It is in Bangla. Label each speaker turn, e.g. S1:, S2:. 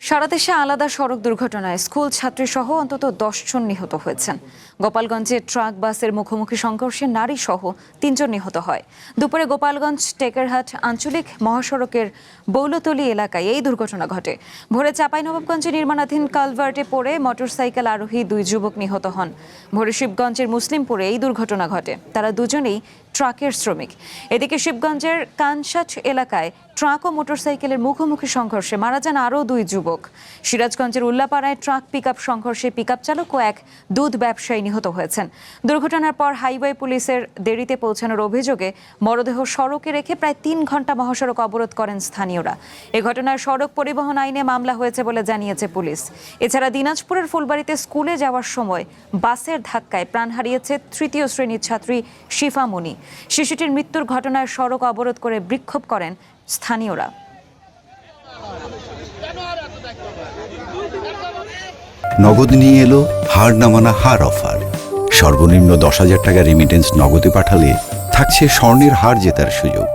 S1: সারা দেশে আলাদা সড়ক দুর্ঘটনায় স্কুল ছাত্রীসহ অন্তত 10 জন নিহত হয়েছেন। গোপালগঞ্জে ট্রাক বাসের মুখোমুখি সংঘর্ষে নারী সহ 3 জন নিহত হয়। দুপুরে গোপালগঞ্জ টেকেরহাট আঞ্চলিক মহাসড়কের বৌলতলী এলাকায় এই দুর্ঘটনা ঘটে। ভোরে চাঁপাইনবাবগঞ্জে নির্মাণাধীন কালভার্টে পড়ে মোটরসাইকেল আরোহী 2 যুবক নিহত হন। ভোরে শিবগঞ্জের মুসলিমপুরে এই দুর্ঘটনা ঘটে। তারা দুজনেই ট্রাকের শ্রমিক। এদিকে শিবগঞ্জের কানসাট এলাকায় ট্রাক ও মোটরসাইকেলের মুখোমুখি সংঘর্ষে মারা যান আরও 2 যুবক। সিরাজগঞ্জের উল্লাপাড়ায় ট্রাক পিকআপ সংঘর্ষে পিকআপ চালক ও এক দুধ ব্যবসায়ী নিহত হয়েছেন। দুর্ঘটনার পর হাইওয়ে পুলিশের দেরিতে পৌঁছানোর অভিযোগে মরদেহ সড়কে রেখে প্রায় 3 ঘন্টা মহাসড়ক অবরোধ করেন স্থানীয়রা। এ ঘটনায় সড়ক পরিবহন আইনে মামলা হয়েছে বলে জানিয়েছে পুলিশ। এছাড়া দিনাজপুরের ফুলবাড়িতে স্কুলে যাওয়ার সময় বাসের ধাক্কায় প্রাণ হারিয়েছে 3য় শ্রেণীর ছাত্রী শিফা মনি। শিশুটির মৃত্যুর ঘটনায় সড়ক অবরোধ করে বিক্ষোভ করেন স্থানীয়রা।
S2: নগদ নিয়ে এলো হার না মানা হার অফার। সর্বনিম্ন 10,000 টাকা রেমিটেন্স নগদে পাঠালে থাকছে স্বর্ণের হার জেতার সুযোগ।